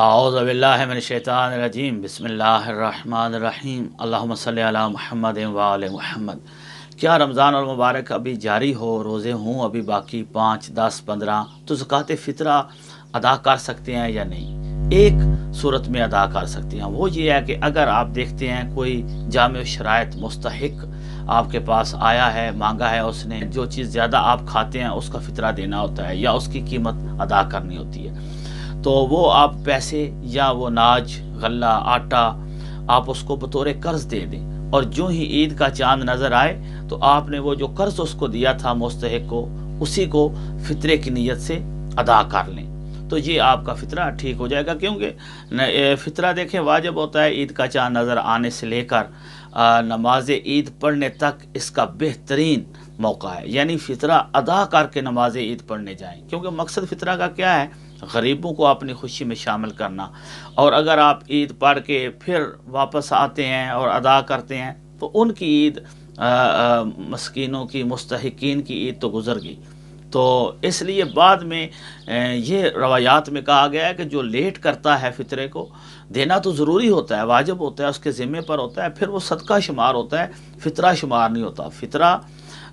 अऊज़ु बिल्लाहि मिनश्शैतानिर्रजीम बिस्मिल्लाहिर्रहमानिर्रहीम अल्लाहुम्मा सल्लि अला मुहम्मद व आले मुहम्मद। क्या रमज़ान और मुबारक अभी जारी हो, रोज़े हों अभी बाकी 5, 10, 15, तो ज़कात फ़ितरा अदा कर सकते हैं या नहीं? एक सूरत में अदा कर सकते हैं, वो ये है कि अगर आप देखते हैं कोई जामे शराइत मुस्तहिक आपके पास आया है, मांगा है उसने, जो चीज़ ज़्यादा आप खाते हैं उसका फ़ितरा देना होता है या उसकी कीमत अदा करनी होती है, तो वो आप पैसे या वो नाज, गल्ला, आटा आप उसको बतौर कर्ज दे दें, और जो ही ईद का चांद नज़र आए तो आपने वो जो कर्ज उसको दिया था मुस्तहिक को, उसी को फ़ितरे की नीयत से अदा कर लें, तो ये आपका फ़ितरा ठीक हो जाएगा। क्योंकि फ़ितरा देखें वाजिब होता है ईद का चांद नज़र आने से लेकर नमाज ईद पढ़ने तक इसका बेहतरीन मौका है, यानी फ़ितरा अदा करके नमाज ईद पढ़ने जाएं। क्योंकि मकसद फ़ितरा का क्या है? गरीबों को अपनी खुशी में शामिल करना। और अगर आप ईद पढ़ के फिर वापस आते हैं और अदा करते हैं तो उनकी ईद मस्कीनों की, मुस्तहिकीन की ईद तो गुजर गई। तो इसलिए बाद में ये रवायात में कहा गया है कि जो लेट करता है फ़ितरे को देना तो ज़रूरी होता है, वाजिब होता है, उसके ज़िम्मे पर होता है, फिर वो सदका शुमार होता है, फ़ितरा शुमार नहीं होता। फ़ितरा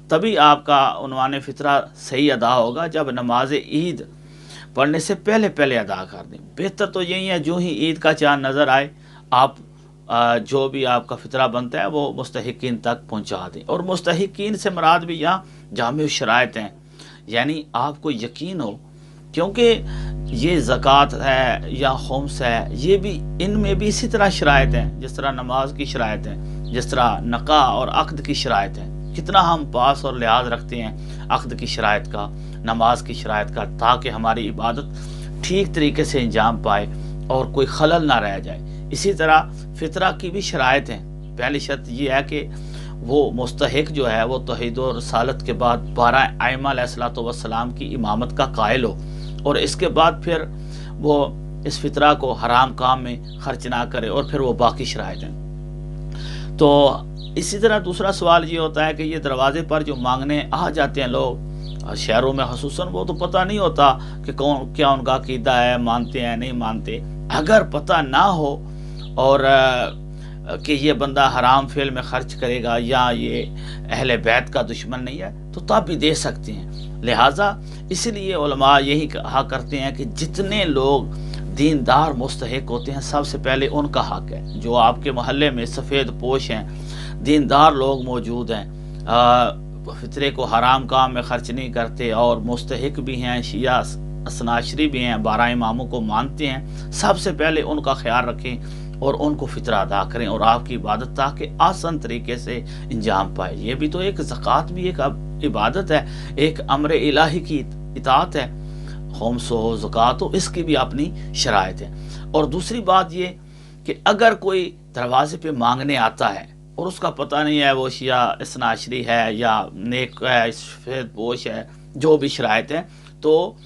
तभी आपका उन्वान फ़ितरा सही अदा होगा जब नमाज ईद पढ़ने से पहले पहले अदा कर दें। बेहतर तो यही है जो ही ईद का चांद नज़र आए आप जो भी आपका फ़ितरा बनता है वो मुस्तहिकीन तक पहुंचा दें। और मुस्तहिकीन से मुराद भी यहाँ जामे शराइत हैं, यानी आपको यकीन हो, क्योंकि ये ज़कात है या खुम्स है, ये भी इनमें भी इसी तरह शराइत हैं जिस तरह नमाज की शराइत हैं, जिस तरह नका और अक़्द की शराइत हैं। कितना हम पास और लिहाज रखते हैं अक़्द की शराइत का, नमाज की शराइत का, ताकि हमारी इबादत ठीक तरीके से अंजाम पाए और कोई खलल ना रह जाए। इसी तरह फ़ितरा की भी शराइत हैं। पहली शर्त ये है कि वो मुस्तहिक जो है वो तौहीद और रसालत के बाद 12 आइम्मा अलैहिस्सलातु वस्सलाम की इमामत का कायल हो, और इसके बाद फिर वो इस फ़ितरा को हराम काम में खर्च ना करे, और फिर वो बाकी शराइत हैं। तो इसी तरह दूसरा सवाल ये होता है कि ये दरवाजे पर जो मांगने आ जाते हैं लोग शहरों में खसूसन, वो तो पता नहीं होता कि कौन क्या उनका अकीदा है, मानते हैं नहीं मानते। अगर पता ना हो और कि ये बंदा हराम फेल में खर्च करेगा या ये अहले बैत का दुश्मन नहीं है तो तब भी दे सकते हैं। लिहाजा इसलिए उलमा यही कहा करते हैं कि जितने लोग दीनदार मुस्तहिक होते हैं सबसे पहले उनका हक है। जो आपके मोहल्ले में सफ़ेद पोश हैं, दीनदार लोग मौजूद हैं, फ़ितरे को हराम काम में खर्च नहीं करते और मुस्तहिक भी हैं, शिया असनाशरी भी हैं, 12 इमामों को मानते हैं, सबसे पहले उनका ख्याल रखें और उनको फ़ितरा अदा करें और आपकी इबादत ताकि आसान तरीके से अंजाम पाए। ये भी तो एक ज़कात भी एक इबादत है, एक अम्र इलाही की इताअत है। खुम्स हो, ज़कात हो, इसकी भी अपनी शराइत है। और दूसरी बात ये कि अगर कोई दरवाजे पे मांगने आता है और उसका पता नहीं है वो शिया इसनाशरी है या नेक है, सफ़ेद पोश है, जो भी शराइत है, तो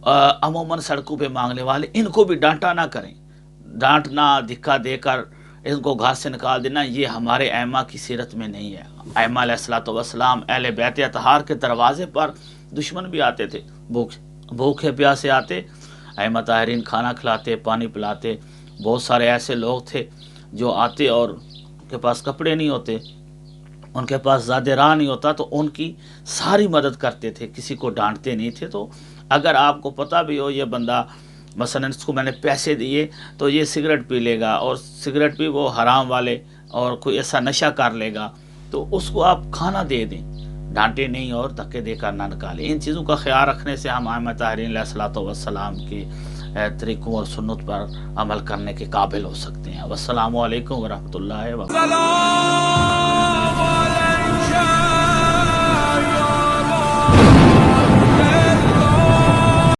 अमूमन सड़कों पे मांगने वाले इनको भी डांटा ना करें। डांटना, धिक्का देकर इनको घर से निकाल देना, ये हमारे आइम्मा की सीरत में नहीं है। आइम्मा अलैहिस्सलातु वस्सलाम अहले बैत अतहार के दरवाजे पर दुश्मन भी आते थे, भूखे प्यासे आते, आइम्मा ताहरीन खाना खिलाते, पानी पिलाते। बहुत सारे ऐसे लोग थे जो आते और उनके पास कपड़े नहीं होते, उनके पास ज़्यादा राह नहीं होता, तो उनकी सारी मदद करते थे, किसी को डांटते नहीं थे। तो अगर आपको पता भी हो ये बंदा मसलन इसको मैंने पैसे दिए तो ये सिगरेट पी लेगा और सिगरेट भी वो हराम वाले और कोई ऐसा नशा कर लेगा, तो उसको आप खाना दे दें, डांटे नहीं और धक्के देकर ना निकालें। इन चीज़ों का ख्याल रखने से हम आइम्मा ताहरीन अलैहिस्सलातु वस्सलाम के तरीक़ों और सुन्नत पर अमल करने के काबिल हो सकते हैं। वस्सलामु अलैकुम वरहमतुल्लाहि व बरकातुहू।